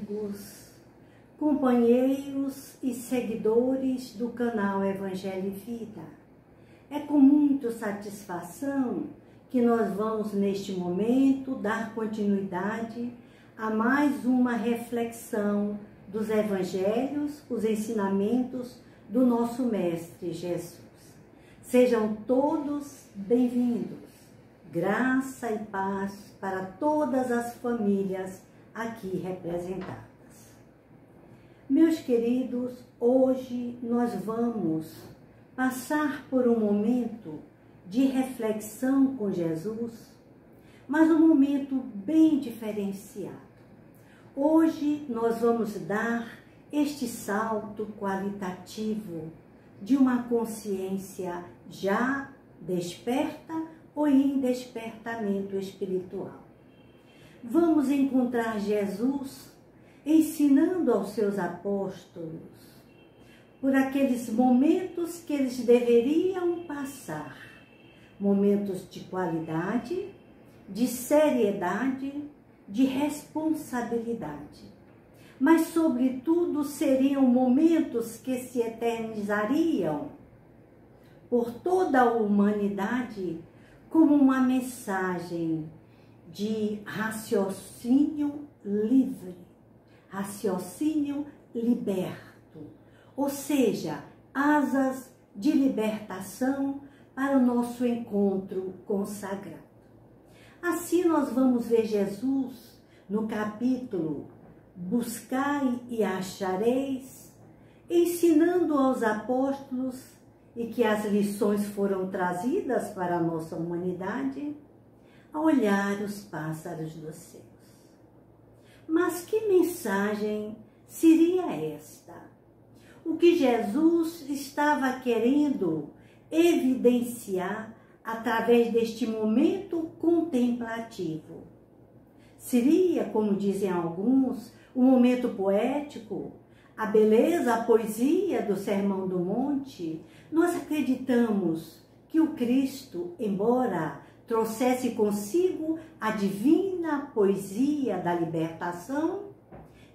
amigos, companheiros e seguidores do canal Evangelho e Vida. É com muita satisfação que nós vamos, neste momento, dar continuidade a mais uma reflexão dos Evangelhos, os ensinamentos do nosso Mestre Jesus. Sejam todos bem-vindos. Graça e paz para todas as famílias aqui representadas. Meus queridos, hoje nós vamos passar por um momento de reflexão com Jesus, mas um momento bem diferenciado. Hoje nós vamos dar este salto qualitativo de uma consciência já desperta ou em despertamento espiritual. Vamos encontrar Jesus ensinando aos seus apóstolos por aqueles momentos que eles deveriam passar, momentos de qualidade, de seriedade, de responsabilidade. Mas, sobretudo, seriam momentos que se eternizariam por toda a humanidade como uma mensagem de raciocínio livre, raciocínio liberto, ou seja, asas de libertação para o nosso encontro com o sagrado. Assim nós vamos ver Jesus no capítulo Buscai e achareis, ensinando aos apóstolos, e que as lições foram trazidas para a nossa humanidade, a olhar os pássaros dos céus. Mas que mensagem seria esta? O que Jesus estava querendo evidenciar através deste momento contemplativo? Seria, como dizem alguns, um momento poético? A beleza, a poesia do Sermão do Monte? Nós acreditamos que o Cristo, embora trouxesse consigo a divina poesia da libertação,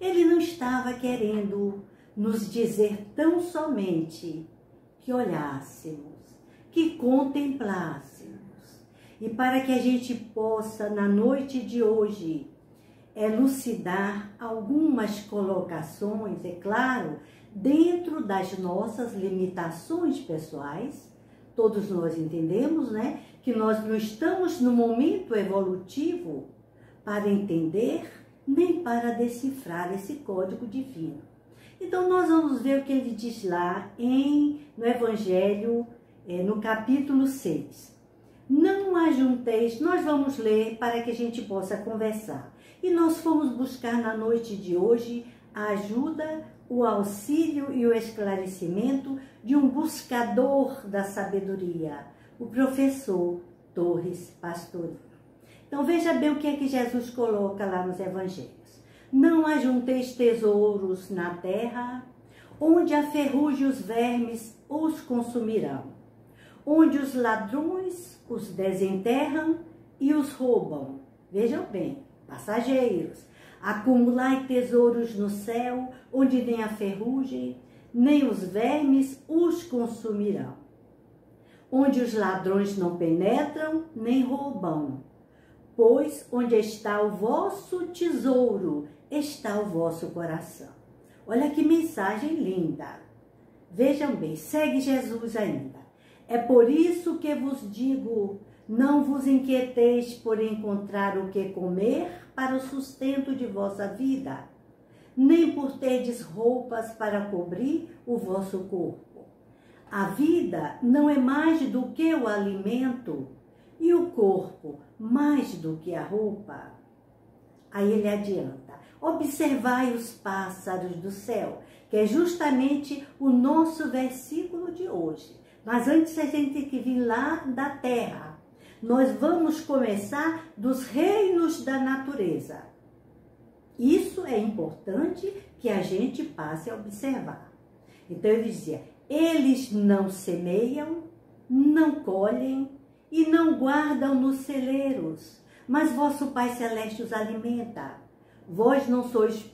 ele não estava querendo nos dizer tão somente que olhássemos, que contemplássemos. E para que a gente possa, na noite de hoje, elucidar algumas colocações, é claro, dentro das nossas limitações pessoais. Todos nós entendemos, né, que nós não estamos no momento evolutivo para entender nem para decifrar esse código divino. Então nós vamos ver o que ele diz lá no Evangelho, no capítulo 6. Não ajunteis, nós vamos ler para que a gente possa conversar. E nós fomos buscar na noite de hoje a ajuda, o auxílio e o esclarecimento de um buscador da sabedoria, o professor Torres Pastorino. Então veja bem o que é que Jesus coloca lá nos Evangelhos. Não ajunteis tesouros na terra, onde a ferrugem e os vermes os consumirão, onde os ladrões os desenterram e os roubam. Vejam bem, passageiros, acumulai tesouros no céu, onde nem a ferrugem, nem os vermes os consumirão, onde os ladrões não penetram, nem roubam. Pois onde está o vosso tesouro, está o vosso coração. Olha que mensagem linda. Vejam bem, segue Jesus ainda. É por isso que vos digo, não vos inquieteis por encontrar o que comer para o sustento de vossa vida, nem por terdes roupas para cobrir o vosso corpo. A vida não é mais do que o alimento, e o corpo mais do que a roupa. Aí ele adianta, observai os pássaros do céu, que é justamente o nosso versículo de hoje. Mas antes a gente tem que vir lá da terra. Nós vamos começar dos reinos da natureza. Isso é importante que a gente passe a observar. Então ele dizia, eles não semeiam, não colhem e não guardam nos celeiros, mas vosso Pai Celeste os alimenta. vós não sois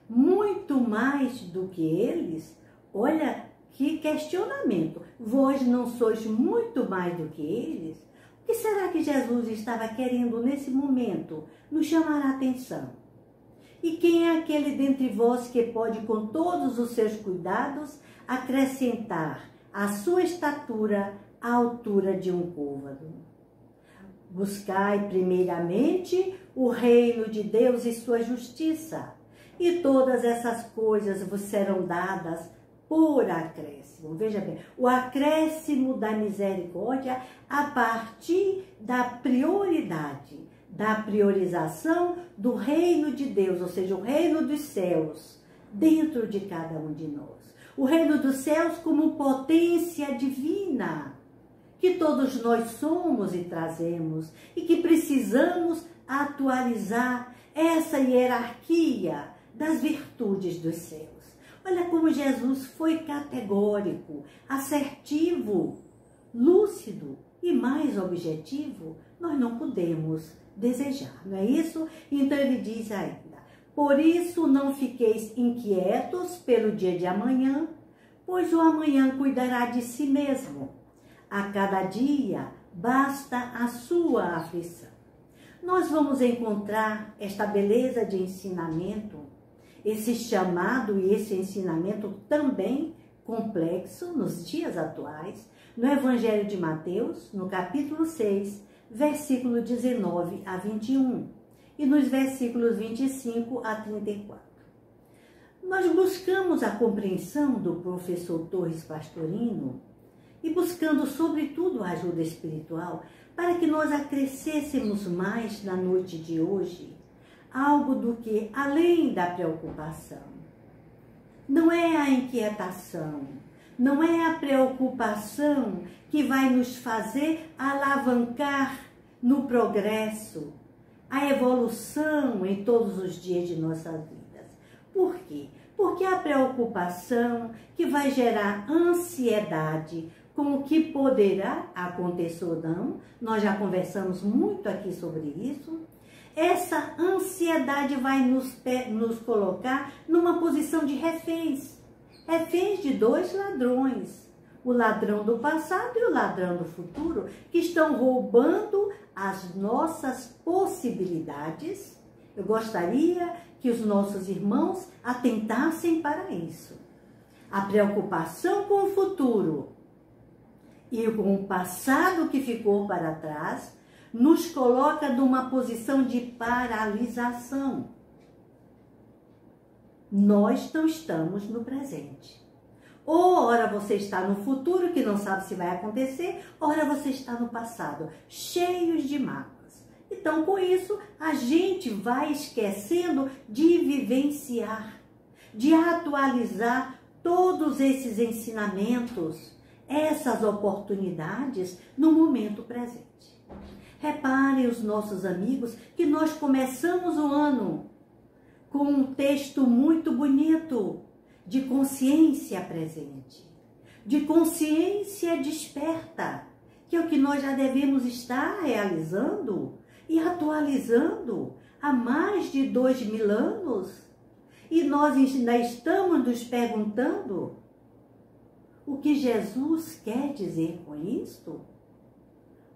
muito mais do que eles? Olha que questionamento. Vós não sois muito mais do que eles? O que será que Jesus estava querendo nesse momento nos chamar a atenção? E quem é aquele dentre vós que pode, com todos os seus cuidados, acrescentar à sua estatura a altura de um côvado? Buscai primeiramente o reino de Deus e sua justiça, e todas essas coisas vos serão dadas por acréscimo. Veja bem, o acréscimo da misericórdia a partir da prioridade, da priorização do reino de Deus, ou seja, o reino dos céus, dentro de cada um de nós. O reino dos céus como potência divina, que todos nós somos e trazemos, e que precisamos atualizar essa hierarquia das virtudes dos céus. Olha como Jesus foi categórico, assertivo, lúcido e mais objetivo, nós não podemos desejar, não é isso? Então ele diz ainda: por isso não fiqueis inquietos pelo dia de amanhã, pois o amanhã cuidará de si mesmo. A cada dia basta a sua aflição. Nós vamos encontrar esta beleza de ensinamento, esse chamado e esse ensinamento também complexo nos dias atuais, no Evangelho de Mateus, no capítulo 6, versículo 19 a 21, e nos versículos 25 a 34. Nós buscamos a compreensão do professor Torres Pastorino e buscando, sobretudo, a ajuda espiritual para que nós acrescêssemos mais na noite de hoje algo do que, além da preocupação, não é a inquietação, não é a preocupação que vai nos fazer alavancar no progresso, a evolução em todos os dias de nossas vidas. Por quê? Porque a preocupação que vai gerar ansiedade com o que poderá acontecer ou não, nós já conversamos muito aqui sobre isso. Essa ansiedade vai nos colocar numa posição de reféns. Reféns de dois ladrões. O ladrão do passado e o ladrão do futuro, que estão roubando as nossas possibilidades. Eu gostaria que os nossos irmãos atentassem para isso. A preocupação com o futuro e com o passado que ficou para trás nos coloca numa posição de paralisação. Nós não estamos no presente. Ou ora você está no futuro, que não sabe se vai acontecer, ora você está no passado, cheios de mágoas. Então, com isso, a gente vai esquecendo de vivenciar, de atualizar todos esses ensinamentos, essas oportunidades no momento presente. Reparem os nossos amigos que nós começamos o ano com um texto muito bonito de consciência presente, de consciência desperta, que é o que nós já devemos estar realizando e atualizando há mais de 2000 anos. E nós ainda estamos nos perguntando o que Jesus quer dizer com isto?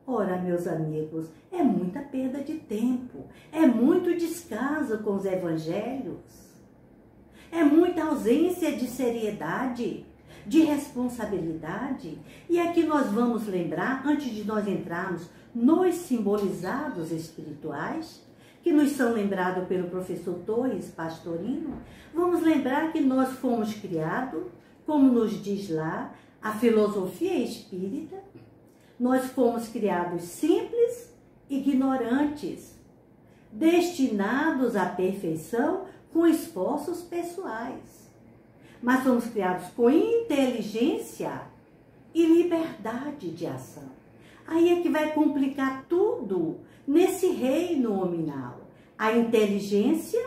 Ora, meus amigos, é muita perda de tempo, é muito descaso com os evangelhos, é muita ausência de seriedade, de responsabilidade. E aqui nós vamos lembrar, antes de nós entrarmos nos simbolizados espirituais, que nos são lembrados pelo professor Torres Pastorino, vamos lembrar que nós fomos criados, como nos diz lá a filosofia espírita, nós fomos criados simples, ignorantes, destinados à perfeição com esforços pessoais. Mas fomos criados com inteligência e liberdade de ação. Aí é que vai complicar tudo nesse reino nominal. A inteligência,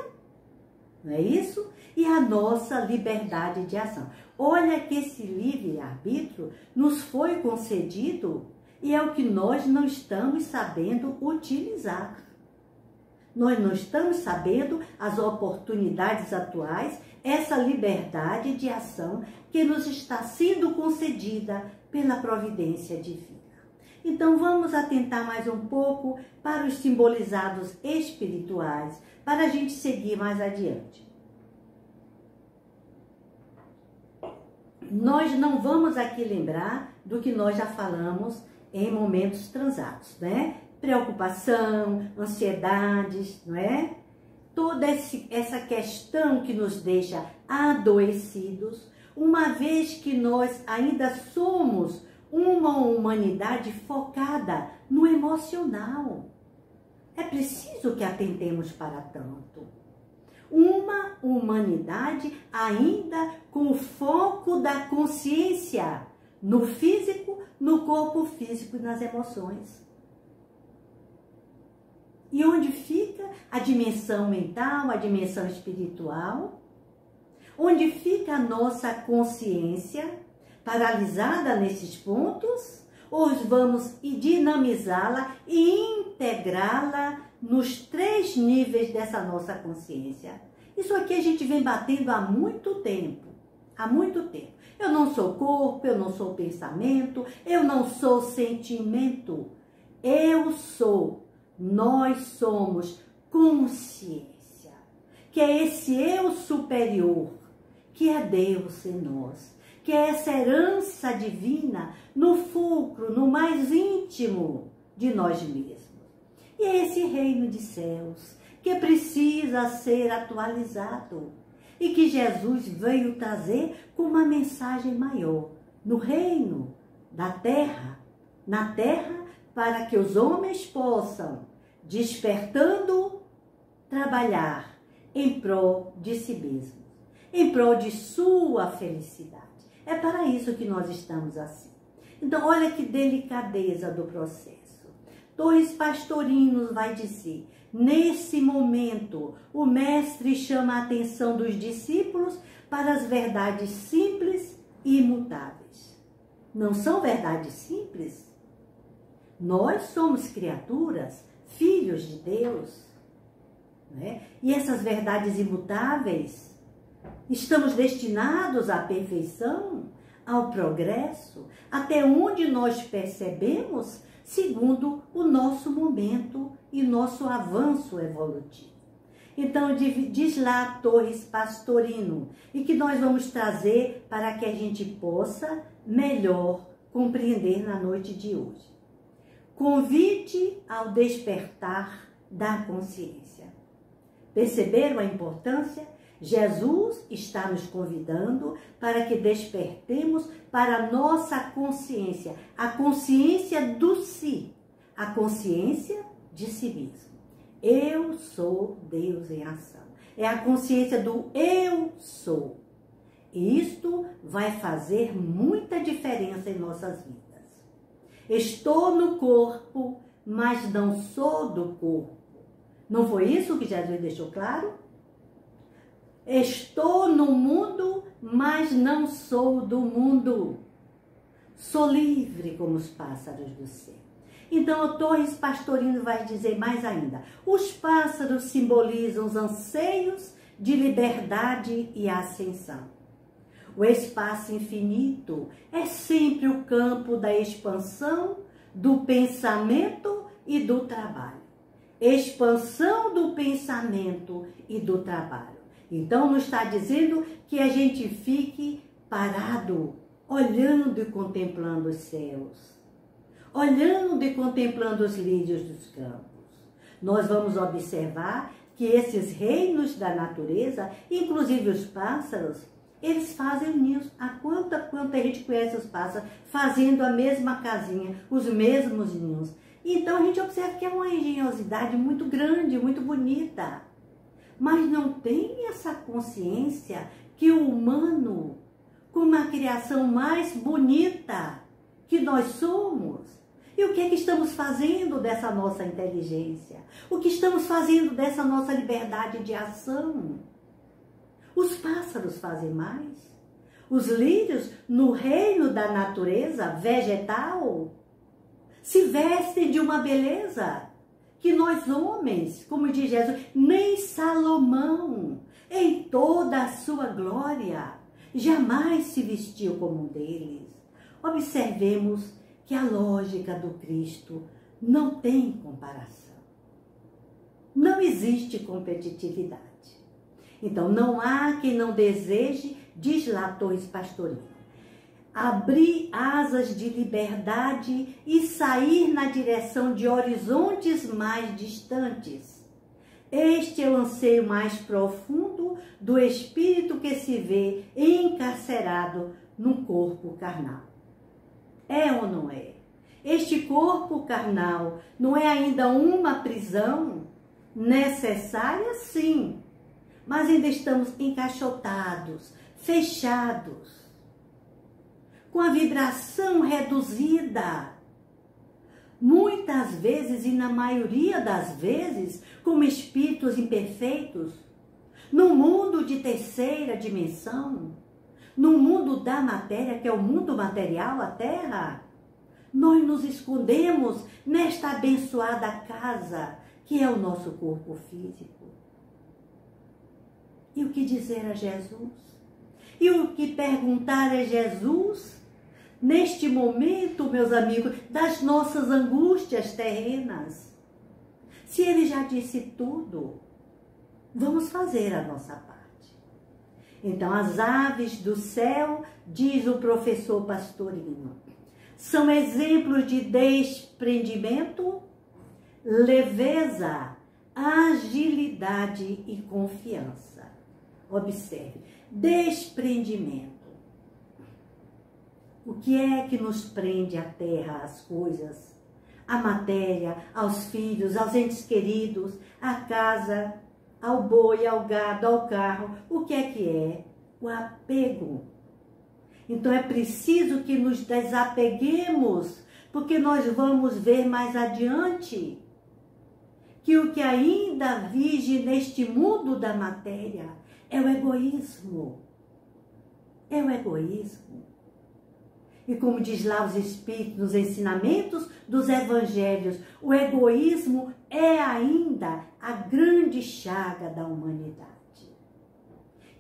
não é isso? E a nossa liberdade de ação. Olha que esse livre-arbítrio nos foi concedido e é o que nós não estamos sabendo utilizar. Nós não estamos sabendo as oportunidades atuais, essa liberdade de ação que nos está sendo concedida pela providência divina. Então vamos atentar mais um pouco para os simbolizados espirituais, para a gente seguir mais adiante. Nós não vamos aqui lembrar do que nós já falamos em momentos transados, né? Preocupação, ansiedades, não é? Toda essa questão que nos deixa adoecidos, uma vez que nós ainda somos uma humanidade focada no emocional. É preciso que atentemos para tanto. Uma humanidade ainda com o foco da consciência no físico, no corpo físico e nas emoções. E onde fica a dimensão mental, a dimensão espiritual? Onde fica a nossa consciência paralisada nesses pontos? Ou vamos dinamizá-la e integrá-la nos 3 níveis dessa nossa consciência? Isso aqui a gente vem batendo há muito tempo. Há muito tempo. Eu não sou corpo, eu não sou pensamento, eu não sou sentimento. Eu sou. Nós somos consciência, que é esse eu superior, que é Deus em nós, que é essa herança divina no fulcro, no mais íntimo de nós mesmos. E é esse reino de céus que precisa ser atualizado e que Jesus veio trazer com uma mensagem maior no reino da terra, na terra, para que os homens possam, despertando, trabalhar em prol de si mesmos, em prol de sua felicidade. É para isso que nós estamos assim. Então, olha que delicadeza do processo. Torres Pastorino vai dizer, nesse momento, o mestre chama a atenção dos discípulos para as verdades simples e imutáveis. Não são verdades simples? Nós somos criaturas, filhos de Deus, né? E essas verdades imutáveis, estamos destinados à perfeição, ao progresso, até onde nós percebemos, segundo o nosso momento e nosso avanço evolutivo. Então, diz lá Torres Pastorino, e que nós vamos trazer para que a gente possa melhor compreender na noite de hoje. Convite ao despertar da consciência. Perceberam a importância? Jesus está nos convidando para que despertemos para a nossa consciência, a consciência do si, a consciência de si mesmo. Eu sou Deus em ação. É a consciência do eu sou. E isto vai fazer muita diferença em nossas vidas. Estou no corpo, mas não sou do corpo. Não foi isso que Jesus deixou claro? Estou no mundo, mas não sou do mundo. Sou livre como os pássaros do céu. Então, o Torres Pastorino vai dizer mais ainda. Os pássaros simbolizam os anseios de liberdade e ascensão. O espaço infinito é sempre o campo da expansão do pensamento e do trabalho. Expansão do pensamento e do trabalho. Então, não está dizendo que a gente fique parado, olhando e contemplando os céus, olhando e contemplando os lírios dos campos. Nós vamos observar que esses reinos da natureza, inclusive os pássaros, eles fazem ninhos. A quanta a gente conhece os pássaros fazendo a mesma casinha, os mesmos ninhos. Então a gente observa que é uma engenhosidade muito grande, muito bonita. Mas não tem essa consciência que o humano, com uma criação mais bonita que nós somos, e o que é que estamos fazendo dessa nossa inteligência? O que estamos fazendo dessa nossa liberdade de ação? Os pássaros fazem mais. Os lírios, no reino da natureza vegetal, se vestem de uma beleza que nós homens, como diz Jesus, nem Salomão, em toda a sua glória, jamais se vestiu como um deles. Observemos que a lógica do Cristo não tem comparação. Não existe competitividade. Então, não há quem não deseje, diz lá Torres Pastorino, abrir asas de liberdade e sair na direção de horizontes mais distantes. Este é o anseio mais profundo do espírito que se vê encarcerado no corpo carnal. É ou não é? Este corpo carnal não é ainda uma prisão necessária? Sim, mas ainda estamos encaixotados, fechados, com a vibração reduzida. Muitas vezes, e na maioria das vezes, como espíritos imperfeitos, no mundo de terceira dimensão, no mundo da matéria, que é o mundo material, a Terra, nós nos escondemos nesta abençoada casa, que é o nosso corpo físico. E o que dizer a Jesus? E o que perguntar a Jesus? Neste momento, meus amigos, das nossas angústias terrenas. Se ele já disse tudo, vamos fazer a nossa parte. Então, as aves do céu, diz o professor Pastorino, são exemplos de desprendimento, leveza, agilidade e confiança. Observe, desprendimento. O que é que nos prende à terra, às coisas, à matéria, aos filhos, aos entes queridos, à casa, ao boi, ao gado, ao carro? O que é? O apego. Então é preciso que nos desapeguemos, porque nós vamos ver mais adiante que o que ainda vige neste mundo da matéria é o egoísmo. É o egoísmo. E como diz lá os Espíritos, nos ensinamentos dos Evangelhos, o egoísmo é ainda a grande chaga da humanidade.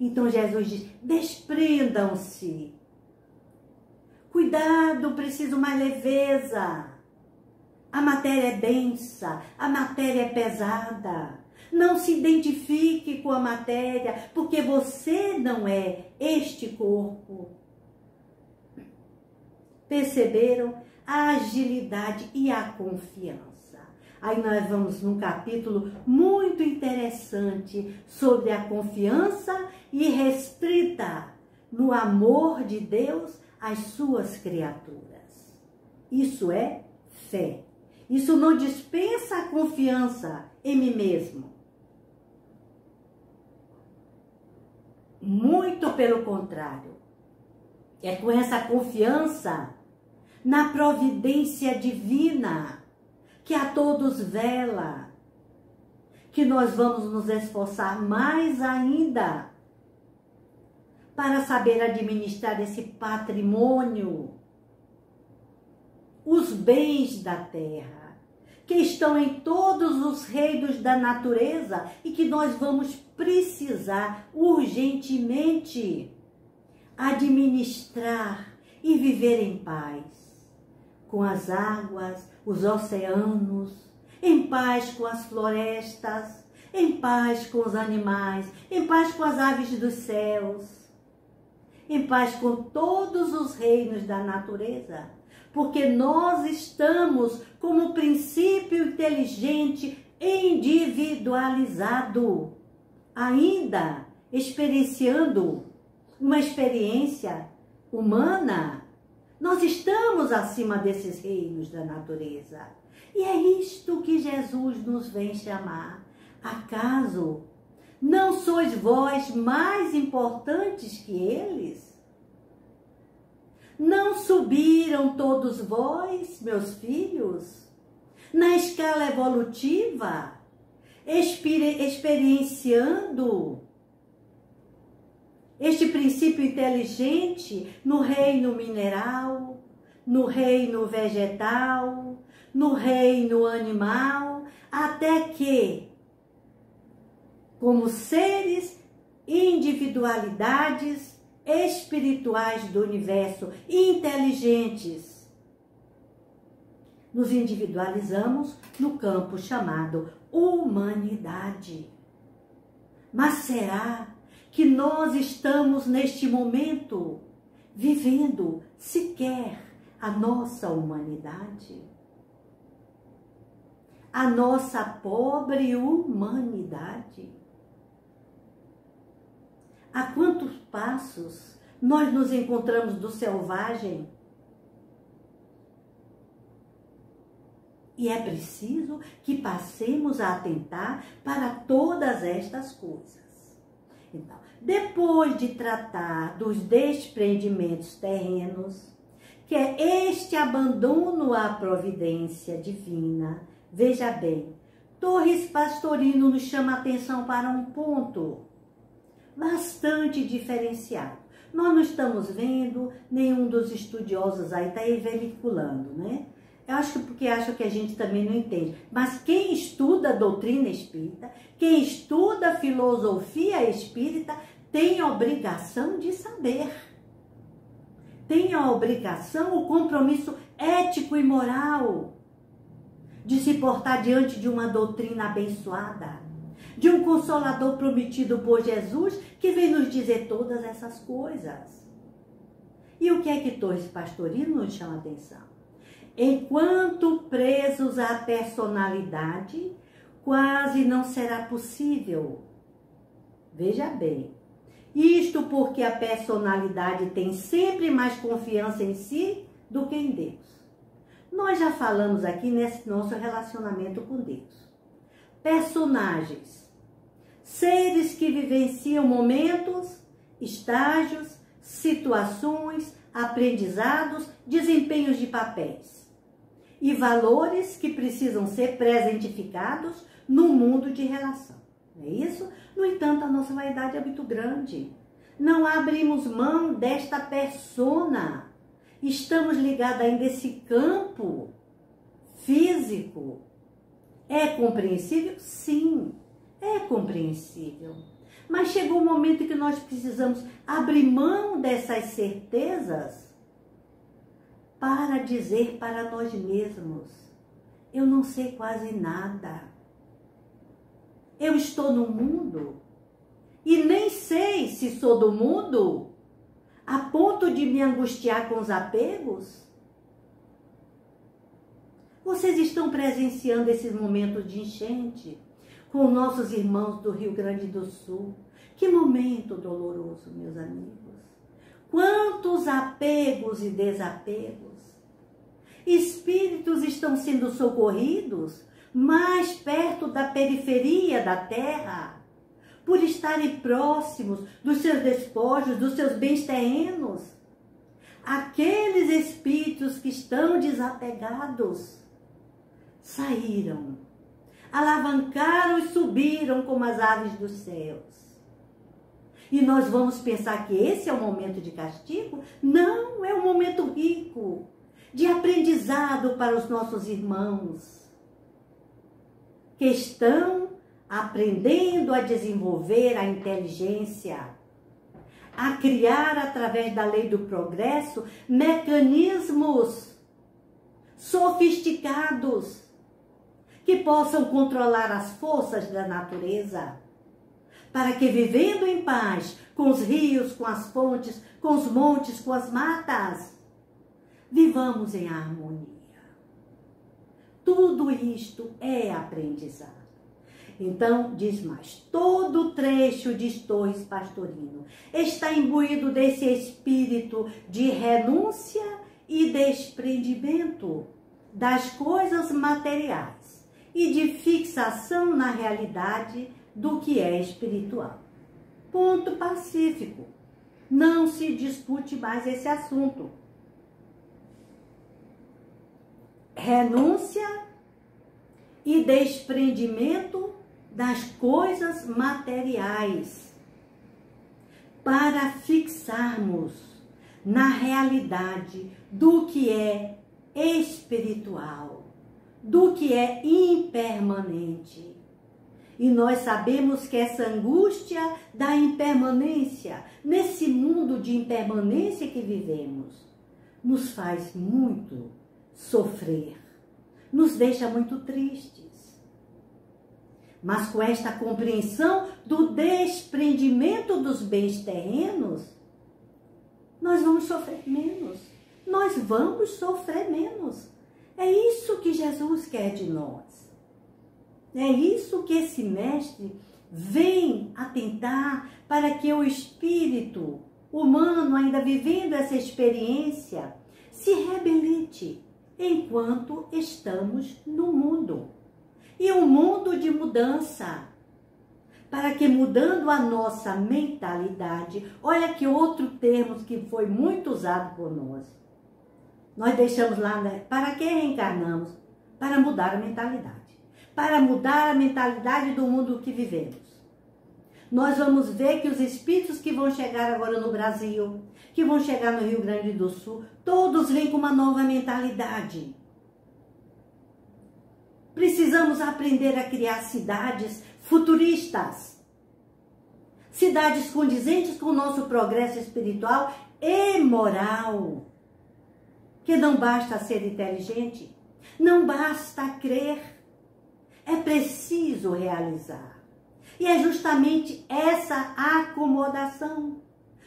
Então Jesus diz, desprendam-se. Cuidado, preciso mais leveza. A matéria é densa, a matéria é pesada. Não se identifique com a matéria, porque você não é este corpo. Perceberam? A agilidade e a confiança. Aí nós vamos num capítulo muito interessante sobre a confiança irrestrita no amor de Deus às suas criaturas. Isso é fé. Isso não dispensa a confiança em mim mesmo. Muito pelo contrário. É com essa confiança na providência divina, que a todos vela, que nós vamos nos esforçar mais ainda para saber administrar esse patrimônio, os bens da terra, que estão em todos os reinos da natureza e que nós vamos precisar urgentemente administrar e viver em paz, com as águas, os oceanos, em paz com as florestas, em paz com os animais, em paz com as aves dos céus, em paz com todos os reinos da natureza, porque nós estamos como princípio inteligente individualizado, ainda experienciando uma experiência humana. Nós estamos acima desses reinos da natureza. E é isto que Jesus nos vem chamar. Acaso não sois vós mais importantes que eles? Não subiram todos vós, meus filhos, na escala evolutiva, experienciando este princípio inteligente no reino mineral, no reino vegetal, no reino animal, até que, como seres, individualidades espirituais do universo, inteligentes, nos individualizamos no campo chamado humanidade. Mas será que nós estamos neste momento vivendo sequer a nossa humanidade? A nossa pobre humanidade? A quantos passos nós nos encontramos do selvagem? E é preciso que passemos a atentar para todas estas coisas. Então, depois de tratar dos desprendimentos terrenos, que é este abandono à providência divina, veja bem, Torres Pastorino nos chama a atenção para um ponto bastante diferenciado. Nós não estamos vendo, nenhum dos estudiosos aí está veiculando, né? Eu acho que porque acham que a gente também não entende. Mas quem estuda a doutrina espírita, quem estuda a filosofia espírita, tem a obrigação de saber. Tem a obrigação, o compromisso ético e moral de se portar diante de uma doutrina abençoada, de um consolador prometido por Jesus, que vem nos dizer todas essas coisas. E o que é que Torres Pastorino nos chama a atenção? Enquanto presos à personalidade, quase não será possível. Veja bem, isto porque a personalidade tem sempre mais confiança em si do que em Deus. Nós já falamos aqui nesse nosso relacionamento com Deus. Personagens, seres que vivenciam momentos, estágios, situações, aprendizados, desempenhos de papéis e valores que precisam ser presentificados no mundo de relação. Não é isso? No entanto, a nossa vaidade é muito grande. Não abrimos mão desta persona. Estamos ligados ainda a esse campo físico. É compreensível? Sim, é compreensível. Mas chegou o momento que nós precisamos abrir mão dessas certezas para dizer para nós mesmos: eu não sei quase nada. Eu estou no mundo e nem sei se sou do mundo a ponto de me angustiar com os apegos. Vocês estão presenciando esses momentos de enchente com nossos irmãos do Rio Grande do Sul. Que momento doloroso, meus amigos. Quantos apegos e desapegos. Espíritos estão sendo socorridos mais perto da periferia da Terra, por estarem próximos dos seus despojos, dos seus bens terrenos. Aqueles espíritos que estão desapegados saíram, alavancaram e subiram como as aves dos céus. E nós vamos pensar que esse é o momento de castigo? Não, é um momento rico de aprendizado para os nossos irmãos que estão aprendendo a desenvolver a inteligência, a criar através da lei do progresso mecanismos sofisticados que possam controlar as forças da natureza, para que, vivendo em paz com os rios, com as fontes, com os montes, com as matas, vivamos em harmonia. Tudo isto é aprendizado. Então, diz mais, todo o trecho de Torres Pastorino está imbuído desse espírito de renúncia e desprendimento das coisas materiais e de fixação na realidade do que é espiritual. Ponto pacífico. Não se discute mais esse assunto. Renúncia e desprendimento das coisas materiais para fixarmos na realidade do que é espiritual, do que é impermanente. E nós sabemos que essa angústia da impermanência, nesse mundo de impermanência que vivemos, nos faz muito sofrer, nos deixa muito tristes. Mas com esta compreensão do desprendimento dos bens terrenos, nós vamos sofrer menos. Nós vamos sofrer menos. É isso que Jesus quer de nós. É isso que esse mestre vem atentar para que o espírito humano, ainda vivendo essa experiência, se rebelite enquanto estamos no mundo. E um mundo de mudança, para que mudando a nossa mentalidade, olha que outro termo que foi muito usado por nós. Nós deixamos lá, né? Para que reencarnamos? Para mudar a mentalidade. Para mudar a mentalidade do mundo que vivemos. Nós vamos ver que os espíritos que vão chegar agora no Brasil, que vão chegar no Rio Grande do Sul, todos vêm com uma nova mentalidade. Precisamos aprender a criar cidades futuristas. Cidades condizentes com o nosso progresso espiritual e moral. Que não basta ser inteligente, não basta crer. É preciso realizar. E é justamente essa acomodação.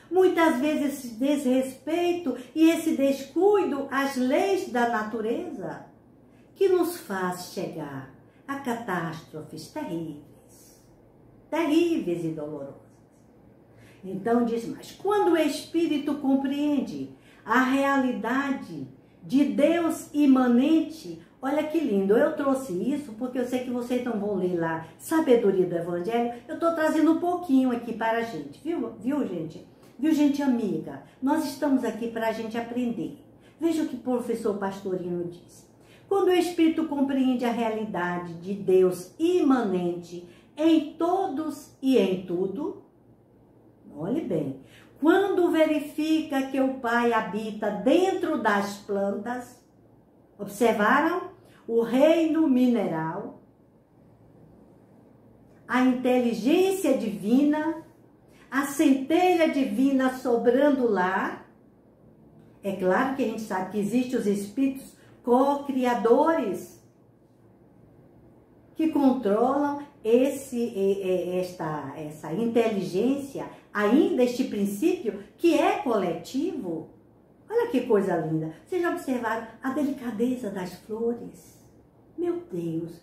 Muitas vezes esse desrespeito e esse descuido às leis da natureza que nos faz chegar a catástrofes terríveis, terríveis e dolorosas. Então diz mais, quando o espírito compreende a realidade de Deus imanente, olha que lindo, eu trouxe isso porque eu sei que vocês não vão ler lá Sabedoria do Evangelho, eu estou trazendo um pouquinho aqui para a gente, viu gente? Viu, gente amiga? Nós estamos aqui para a gente aprender. Veja o que o professor Pastorino diz. Quando o espírito compreende a realidade de Deus imanente em todos e em tudo, olhe bem, quando verifica que o Pai habita dentro das plantas, observaram? O reino mineral, a inteligência divina, a centelha divina sobrando lá. É claro que a gente sabe que existem os espíritos co-criadores que controlam essa inteligência, ainda este princípio que é coletivo. Olha que coisa linda. Vocês já observaram a delicadeza das flores? Meu Deus,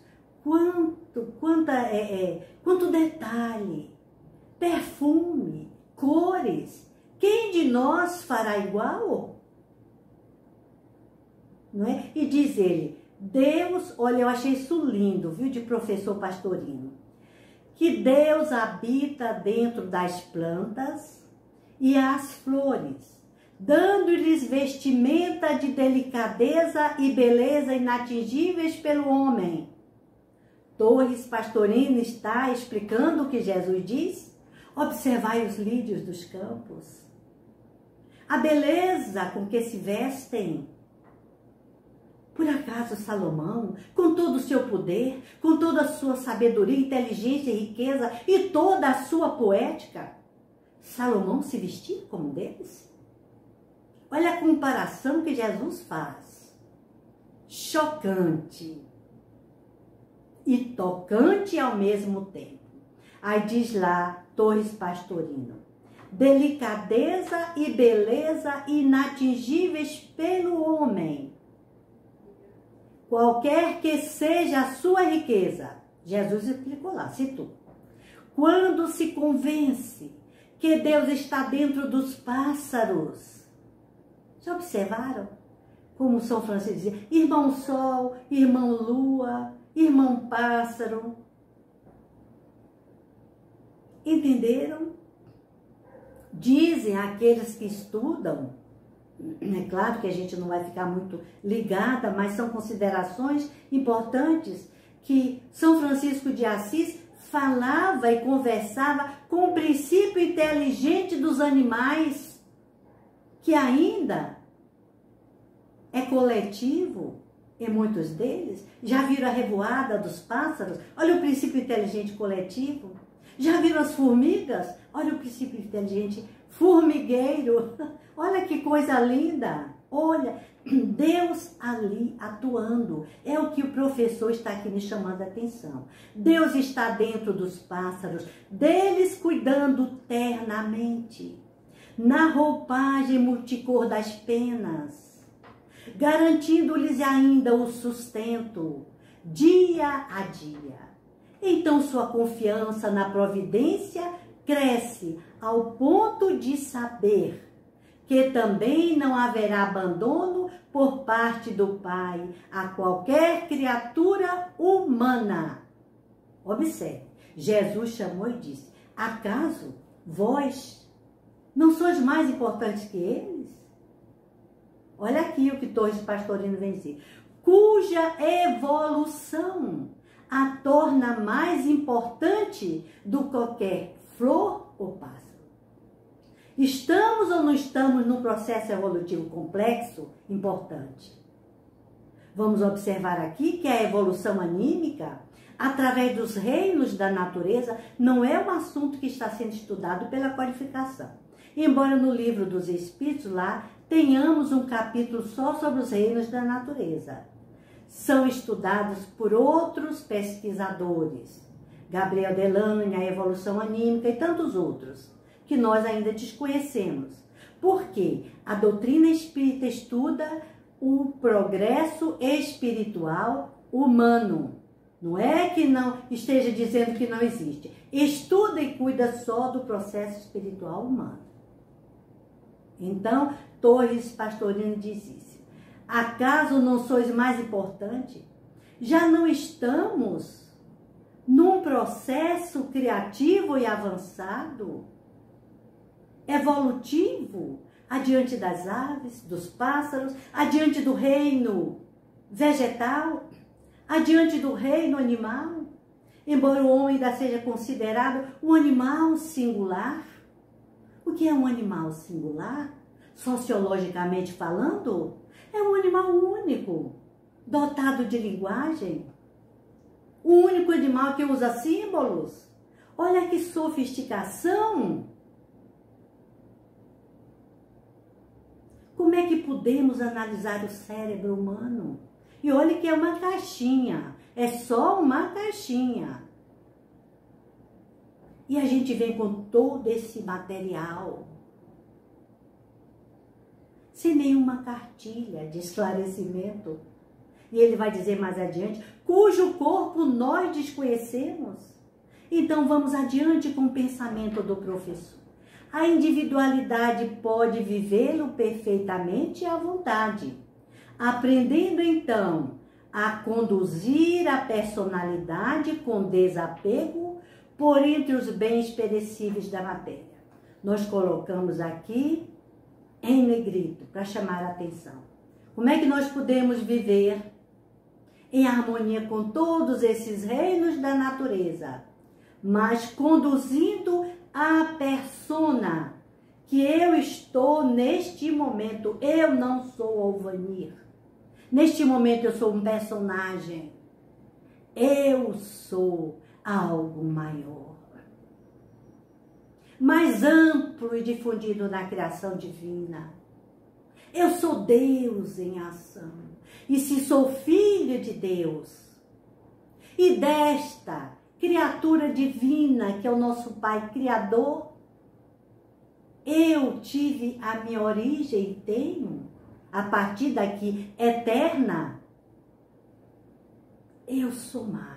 quanto detalhe, perfume, cores. Quem de nós fará igual? Não é? E diz ele, Deus, olha, eu achei isso lindo, viu, de professor Pastorino, que Deus habita dentro das plantas e as flores, dando-lhes vestimenta de delicadeza e beleza inatingíveis pelo homem. Torres Pastorino está explicando o que Jesus diz? Observai os lírios dos campos, a beleza com que se vestem. Por acaso Salomão, com todo o seu poder, com toda a sua sabedoria, inteligência e riqueza e toda a sua poética, Salomão se vestia como um deles? Olha a comparação que Jesus faz. Chocante e tocante ao mesmo tempo. Aí diz lá, Torres Pastorino, delicadeza e beleza inatingíveis pelo homem. Qualquer que seja a sua riqueza, Jesus explicou lá, citou. Quando se convence que Deus está dentro dos pássaros. Já observaram como São Francisco dizia? Irmão Sol, irmão Lua, irmão Pássaro. Entenderam? Dizem aqueles que estudam, é claro que a gente não vai ficar muito ligada, mas são considerações importantes, que São Francisco de Assis falava e conversava com o princípio inteligente dos animais, que ainda é coletivo, em muitos deles? Já viram a revoada dos pássaros? Olha o princípio inteligente coletivo. Já viram as formigas? Olha o princípio inteligente formigueiro. Olha que coisa linda. Olha, Deus ali atuando. É o que o professor está aqui me chamando a atenção. Deus está dentro dos pássaros, deles cuidando ternamente, na roupagem multicor das penas, garantindo-lhes ainda o sustento, dia a dia. Então sua confiança na providência cresce ao ponto de saber que também não haverá abandono por parte do Pai a qualquer criatura humana. Observe, Jesus chamou e disse: acaso vós não sois mais importantes que eles? Olha aqui o que Torres Pastorino vem dizer. Cuja evolução a torna mais importante do que qualquer flor ou pássaro. Estamos ou não estamos num processo evolutivo complexo, importante? Vamos observar aqui que a evolução anímica, através dos reinos da natureza, não é um assunto que está sendo estudado pela qualificação. Embora no livro dos Espíritos lá tenhamos um capítulo só sobre os reinos da natureza. São estudados por outros pesquisadores. Gabriel Delane, a evolução anímica e tantos outros, que nós ainda desconhecemos. Porque a doutrina espírita estuda o progresso espiritual humano. Não é que não esteja dizendo que não existe. Estuda e cuida só do processo espiritual humano. Então, Torres Pastorino diz isso. Acaso não sois mais importante? Já não estamos num processo criativo e avançado? Evolutivo, adiante das aves, dos pássaros, adiante do reino vegetal, adiante do reino animal, embora o homem ainda seja considerado um animal singular. O que é um animal singular? Sociologicamente falando, é um animal único, dotado de linguagem, o único animal que usa símbolos. Olha que sofisticação! Como é que podemos analisar o cérebro humano? E olha que é uma caixinha, é só uma caixinha. E a gente vem com todo esse material, sem nenhuma cartilha de esclarecimento. E ele vai dizer mais adiante, cujo corpo nós desconhecemos. Então vamos adiante com o pensamento do professor. A individualidade pode vivê-lo perfeitamente à vontade, aprendendo então a conduzir a personalidade com desapego por entre os bens perecíveis da matéria. Nós colocamos aqui em negrito para chamar a atenção. Como é que nós podemos viver em harmonia com todos esses reinos da natureza, mas conduzindo a persona que eu estou neste momento? Eu não sou Alvanir. Neste momento eu sou um personagem. Eu sou algo maior, mais amplo e difundido na criação divina. Eu sou Deus em ação. E se sou filho de Deus, e desta criatura divina que é o nosso Pai Criador, eu tive a minha origem e tenho, a partir daqui, eterna, eu sou mais.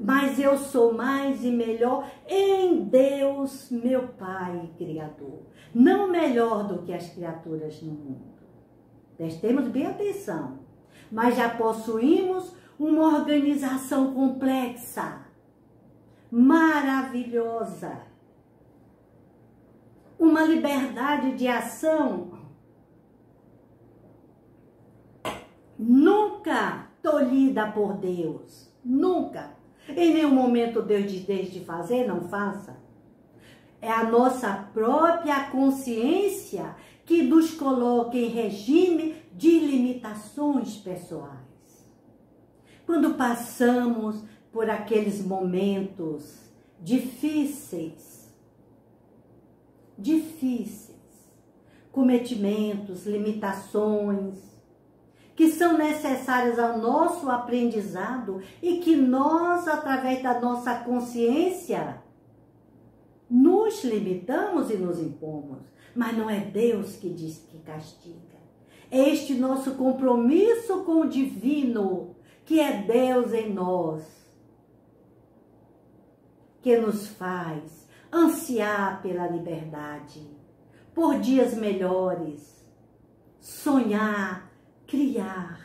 Mas eu sou mais e melhor em Deus, meu Pai Criador. Não melhor do que as criaturas no mundo. Prestemos bem atenção. Mas já possuímos uma organização complexa, maravilhosa. Uma liberdade de ação nunca tolhida por Deus. Nunca. Em nenhum momento Deus diz, deixe de fazer, não faça. É a nossa própria consciência que nos coloca em regime de limitações pessoais. Quando passamos por aqueles momentos difíceis, cometimentos, limitações, que são necessárias ao nosso aprendizado e que nós, através da nossa consciência, nos limitamos e nos impomos. Mas não é Deus que diz que castiga. É este nosso compromisso com o divino, que é Deus em nós, que nos faz ansiar pela liberdade, por dias melhores, sonhar, criar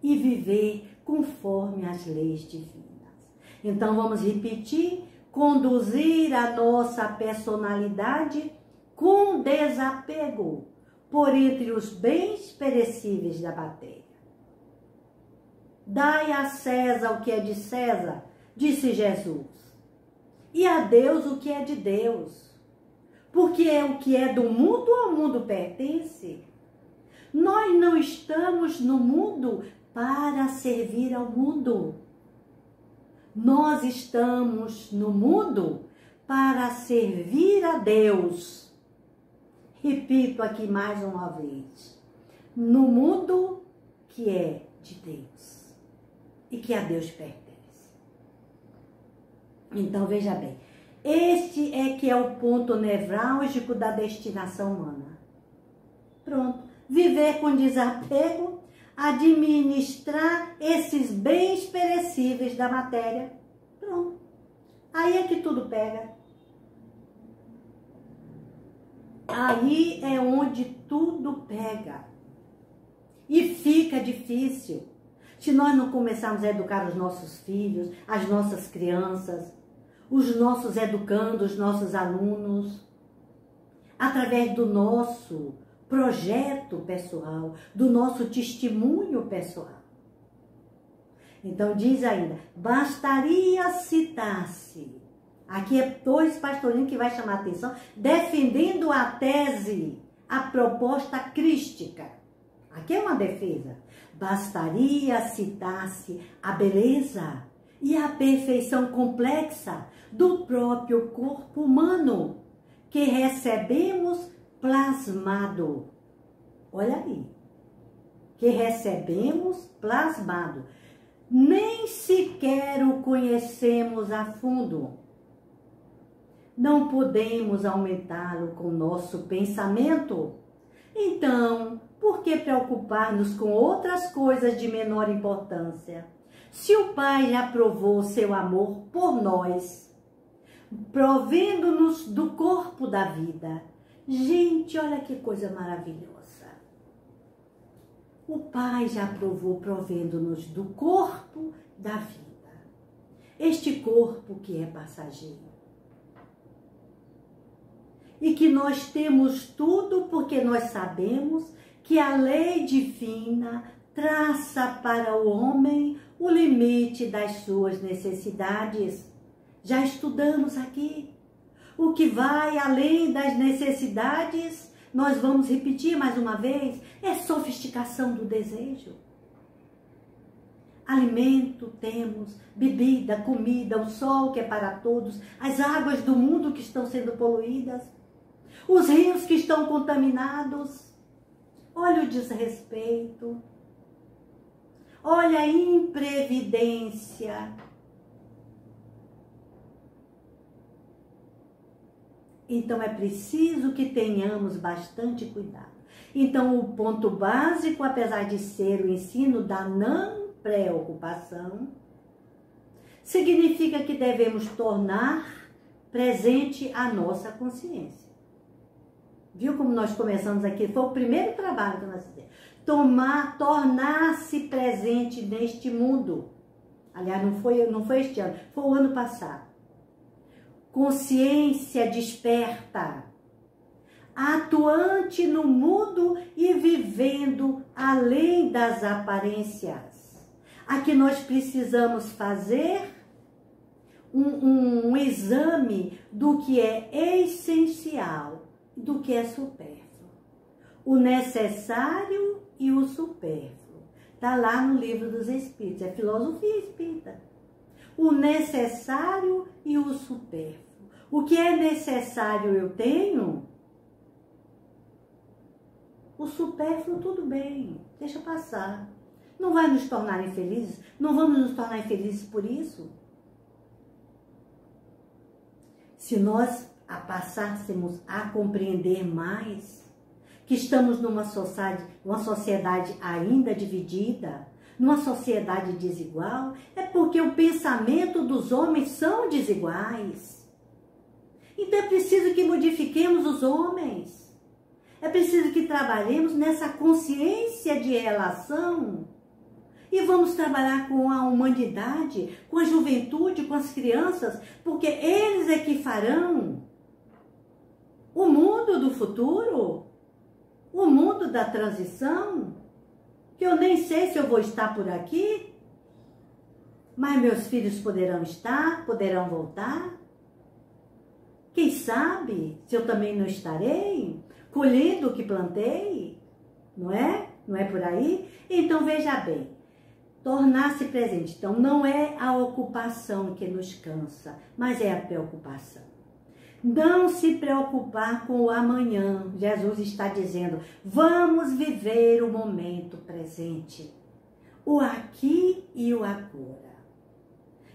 e viver conforme as leis divinas. Então vamos repetir: conduzir a nossa personalidade com desapego por entre os bens perecíveis da matéria. Dai a César o que é de César, disse Jesus, e a Deus o que é de Deus, porque o que é do mundo ao mundo pertence. Nós não estamos no mundo para servir ao mundo. Nós estamos no mundo para servir a Deus. Repito aqui mais uma vez: no mundo que é de Deus e que a Deus pertence. Então veja bem, este é que é o ponto nevrálgico da destinação humana. Pronto, viver com desapego, administrar esses bens perecíveis da matéria. Pronto, aí é que tudo pega. Aí é onde tudo pega. E fica difícil. Se nós não começarmos a educar os nossos filhos, as nossas crianças, os nossos educandos, os nossos alunos, através do nosso projeto pessoal, do nosso testemunho pessoal. Então diz ainda, bastaria citar-se. Aqui é dois pastorinhos que vai chamar a atenção, defendendo a tese, a proposta crística. Aqui é uma defesa. Bastaria citar-se a beleza e a perfeição complexa do próprio corpo humano, que recebemos plasmado. Olha aí. Que recebemos plasmado. Nem sequer o conhecemos a fundo. Não podemos aumentá-lo com nosso pensamento. Então, por que preocupar-nos com outras coisas de menor importância? Se o Pai já provou seu amor por nós, provendo-nos do corpo da vida. Gente, olha que coisa maravilhosa. O Pai já provou, provendo-nos do corpo da vida. Este corpo que é passageiro. E que nós temos tudo porque nós sabemos que a lei divina traça para o homem o limite das suas necessidades. Já estudamos aqui. O que vai além das necessidades, nós vamos repetir mais uma vez, é sofisticação do desejo. Alimento temos, bebida, comida, o sol que é para todos, as águas do mundo que estão sendo poluídas, os rios que estão contaminados. Olha o desrespeito, olha a imprevidência. Então é preciso que tenhamos bastante cuidado. Então o ponto básico, apesar de ser o ensino da não preocupação, significa que devemos tornar presente a nossa consciência. Viu como nós começamos aqui? Foi o primeiro trabalho que nós fizemos. Tornar-se presente neste mundo. Aliás, não foi este ano, foi o ano passado. Consciência desperta, atuante no mundo e vivendo além das aparências. Aqui nós precisamos fazer um exame do que é essencial, do que é supérfluo. o necessário e o supérfluo. Está lá no Livro dos Espíritos, é filosofia espírita. O necessário e o supérfluo. O que é necessário eu tenho, o supérfluo tudo bem, deixa passar. Não vai nos tornar infelizes? Não vamos nos tornar infelizes por isso? Se nós passássemos a compreender mais que estamos numa sociedade ainda dividida, numa sociedade desigual, é porque o pensamento dos homens são desiguais. Então é preciso que modifiquemos os homens. É preciso que trabalhemos nessa consciência de relação. E vamos trabalhar com a humanidade, com a juventude, com as crianças, porque eles é que farão o mundo do futuro, o mundo da transição, que eu nem sei se eu vou estar por aqui, mas meus filhos poderão estar, poderão voltar. Quem sabe se eu também não estarei colhendo o que plantei, não é? Não é por aí? Então veja bem, tornar-se presente. Então não é a ocupação que nos cansa, mas é a preocupação. Não se preocupar com o amanhã. Jesus está dizendo, vamos viver o momento presente. O aqui e o agora.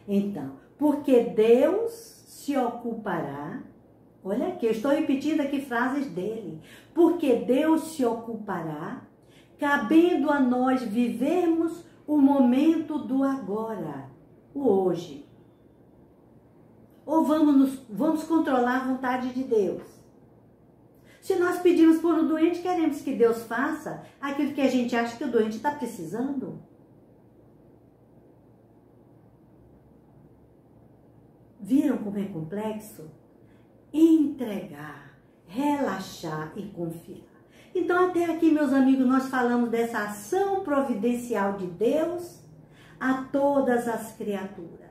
Então, porque Deus se ocupará. Olha aqui, eu estou repetindo aqui frases dele. Porque Deus se ocupará, cabendo a nós vivermos o momento do agora, o hoje. Ou vamos controlar a vontade de Deus? Se nós pedimos por um doente, queremos que Deus faça aquilo que a gente acha que o doente está precisando? Viram como é complexo? Entregar, relaxar e confiar. Então, até aqui, meus amigos, nós falamos dessa ação providencial de Deus a todas as criaturas.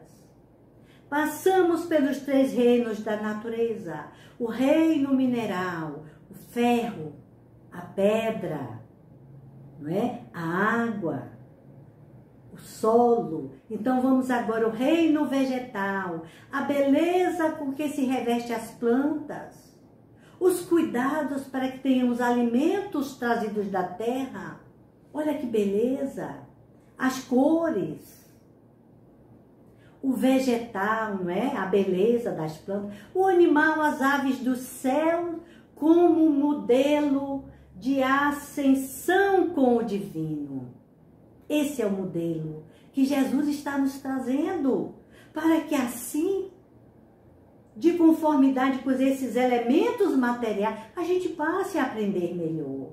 Passamos pelos 3 reinos da natureza, o reino mineral, o ferro, a pedra, não é? A água, o solo. Então vamos agora ao reino vegetal, a beleza com que se reveste as plantas, os cuidados para que tenhamos alimentos trazidos da terra. Olha que beleza! As cores. O vegetal, não é? A beleza das plantas. O animal, as aves do céu, como modelo de ascensão com o divino. Esse é o modelo que Jesus está nos trazendo, para que assim, de conformidade com esses elementos materiais, a gente passe a aprender melhor.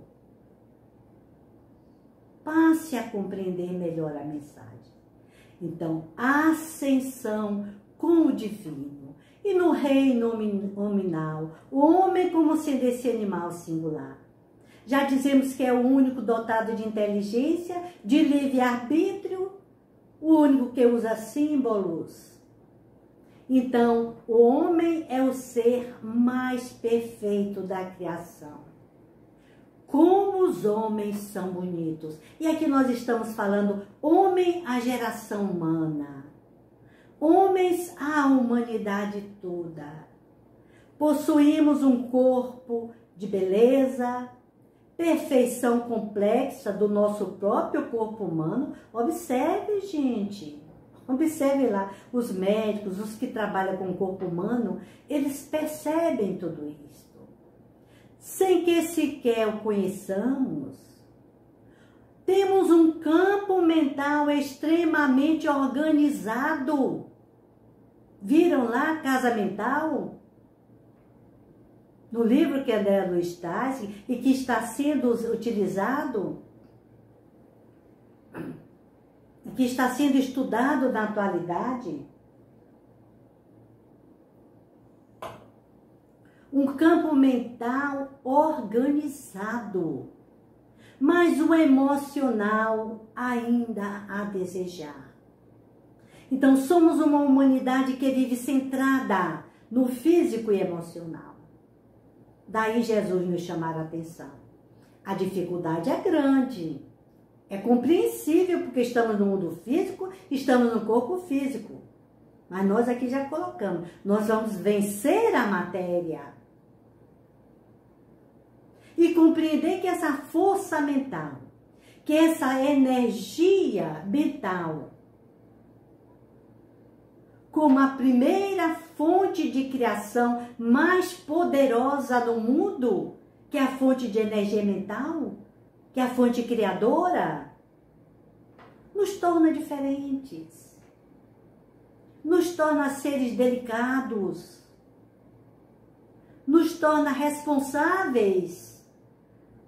Passe a compreender melhor a mensagem. Então, ascensão com o divino. E no reino nominal, o homem como sendo esse animal singular. Já dizemos que é o único dotado de inteligência, de livre-arbítrio, o único que usa símbolos. Então, o homem é o ser mais perfeito da criação. Como os homens são bonitos. E aqui nós estamos falando homem, a geração humana. Homens, a humanidade toda. Possuímos um corpo de beleza, perfeição complexa do nosso próprio corpo humano. Observe, gente. Observe lá, os médicos, os que trabalham com o corpo humano, eles percebem tudo isso. Sem que sequer o conheçamos. Temos um campo mental extremamente organizado. Viram lá Casa Mental? No livro que André Luiz traz e que está sendo utilizado, que está sendo estudado na atualidade. Um campo mental organizado, mas o emocional ainda a desejar. Então, somos uma humanidade que vive centrada no físico e emocional. Daí Jesus nos chamar a atenção. A dificuldade é grande. É compreensível porque estamos no mundo físico, estamos no corpo físico. Mas nós aqui já colocamos. Nós vamos vencer a matéria. E compreender que essa força mental, que essa energia mental, como a primeira fonte de criação mais poderosa do mundo, que é a fonte de energia mental, que é a fonte criadora, nos torna diferentes, nos torna seres delicados, nos torna responsáveis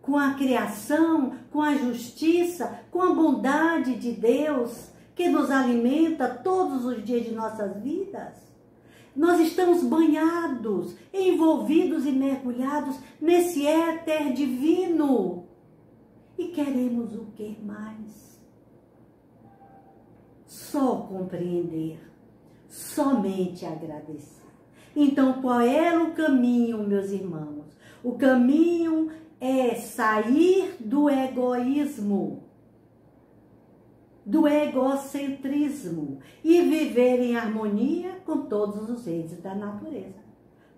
com a criação, com a justiça, com a bondade de Deus, que nos alimenta todos os dias de nossas vidas. Nós estamos banhados, envolvidos e mergulhados nesse éter divino. E queremos o que mais? Só compreender, somente agradecer. Então, qual é o caminho, meus irmãos? O caminho é sair do egoísmo, do egocentrismo e viver em harmonia com todos os reinos da natureza,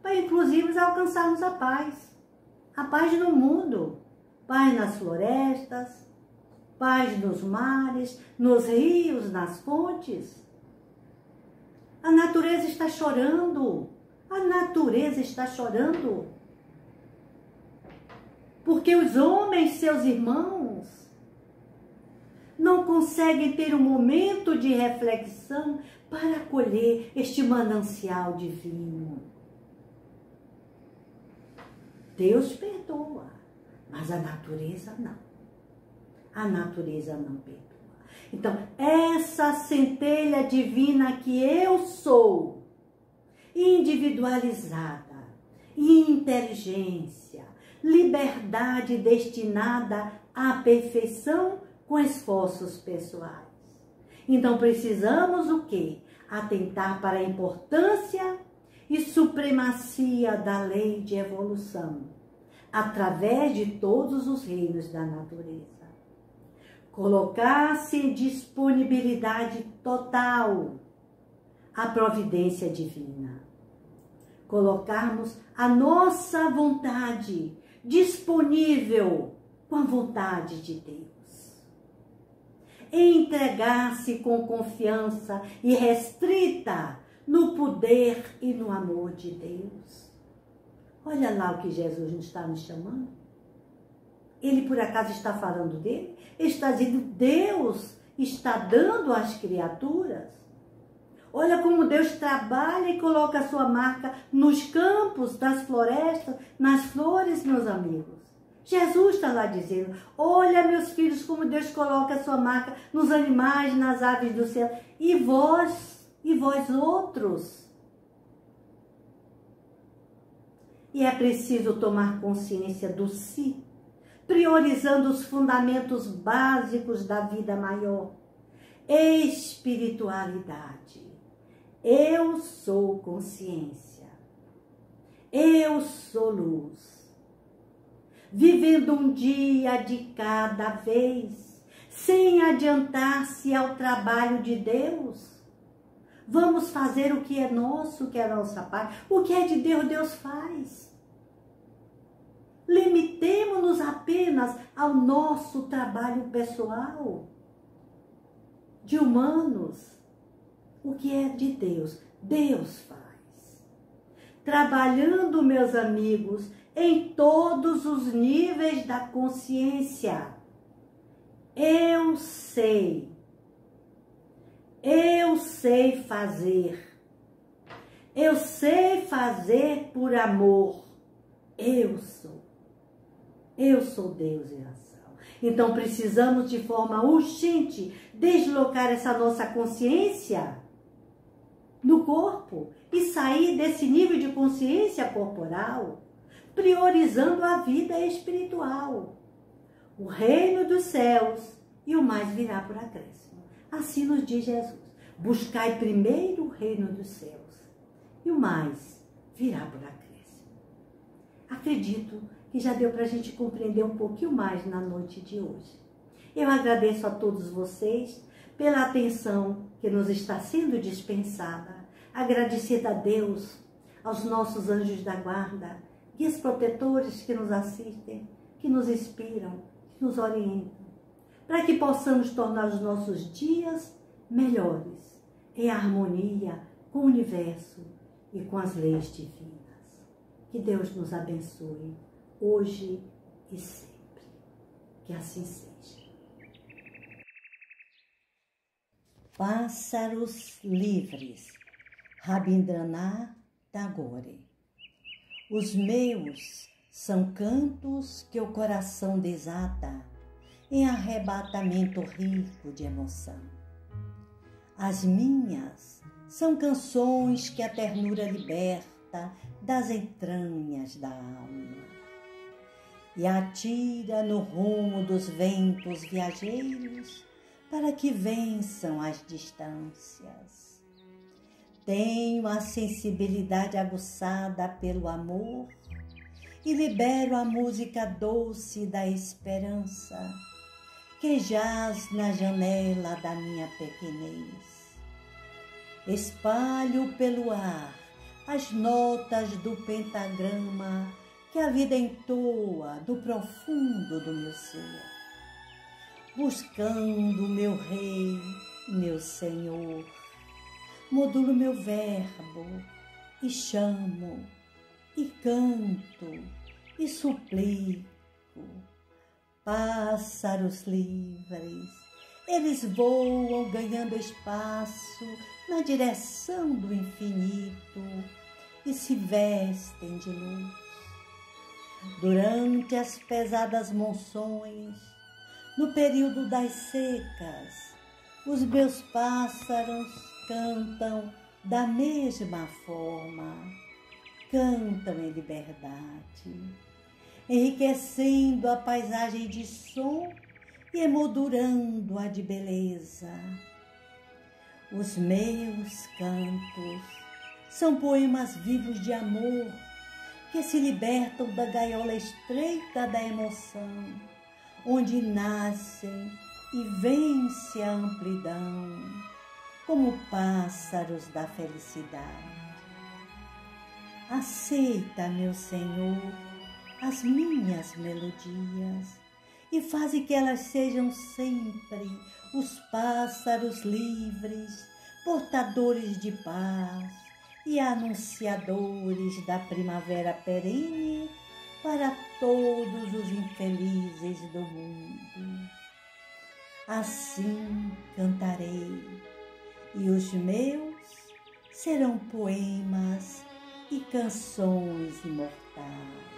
para inclusive alcançarmos a paz no mundo, paz nas florestas, paz nos mares, nos rios, nas fontes. A natureza está chorando, a natureza está chorando, porque os homens, seus irmãos, não conseguem ter um momento de reflexão para acolher este manancial divino. Deus perdoa, mas a natureza não. A natureza não perdoa. Então, essa centelha divina que eu sou, individualizada, inteligência, liberdade destinada à perfeição com esforços pessoais. Então, precisamos o quê? Atentar para a importância e supremacia da lei de evolução, através de todos os reinos da natureza. Colocar-se em disponibilidade total à providência divina. Colocarmos a nossa vontade disponível com a vontade de Deus. Entregar-se com confiança irrestrita no poder e no amor de Deus. Olha lá o que Jesus nos está nos chamando. Ele por acaso está falando dele? Ele está dizendo, Deus está dando às criaturas. Olha como Deus trabalha e coloca a sua marca nos campos, nas florestas, nas flores, meus amigos. Jesus está lá dizendo, olha meus filhos como Deus coloca a sua marca nos animais, nas aves do céu. E vós outros. E é preciso tomar consciência do si, priorizando os fundamentos básicos da vida maior. Espiritualidade. Eu sou consciência. Eu sou luz. Vivendo um dia de cada vez, sem adiantar-se ao trabalho de Deus. Vamos fazer o que é nosso, o que é a nossa parte. O que é de Deus, Deus faz. Limitemo-nos apenas ao nosso trabalho pessoal, de humanos. O que é de Deus, Deus faz. Trabalhando, meus amigos, em todos os níveis da consciência. Eu sei fazer. Eu sei fazer por amor. Eu sou Deus em ação. Então precisamos de forma urgente deslocar essa nossa consciência no corpo e sair desse nível de consciência corporal, priorizando a vida espiritual, o reino dos céus e o mais virá por acréscimo. Assim nos diz Jesus, buscai primeiro o reino dos céus e o mais virá por acréscimo. Acredito que já deu para a gente compreender um pouquinho mais na noite de hoje. Eu agradeço a todos vocês pela atenção que nos está sendo dispensada. Agradecida a Deus, aos nossos anjos da guarda, guias protetores que nos assistem, que nos inspiram, que nos orientam, para que possamos tornar os nossos dias melhores, em harmonia com o universo e com as leis divinas. Que Deus nos abençoe, hoje e sempre. Que assim seja. Pássaros livres, Rabindranath Tagore. Os meus são cantos que o coração desata em arrebatamento rico de emoção. As minhas são canções que a ternura liberta das entranhas da alma e atira no rumo dos ventos viajeiros para que vençam as distâncias. Tenho a sensibilidade aguçada pelo amor e libero a música doce da esperança que jaz na janela da minha pequenez. Espalho pelo ar as notas do pentagrama que a vida entoa do profundo do meu ser, buscando meu Rei, meu Senhor. Modulo meu verbo e chamo, e canto, e suplico. Pássaros livres, eles voam ganhando espaço na direção do infinito e se vestem de luz. Durante as pesadas monções, no período das secas, os meus pássaros cantam da mesma forma, cantam em liberdade, enriquecendo a paisagem de som e emoldurando-a de beleza. Os meus cantos são poemas vivos de amor que se libertam da gaiola estreita da emoção, onde nascem e vencem a amplidão, como pássaros da felicidade. Aceita, meu Senhor, as minhas melodias e faze que elas sejam sempre os pássaros livres, portadores de paz e anunciadores da primavera perene para todos os infelizes do mundo. Assim cantarei, e os meus serão poemas e canções imortais.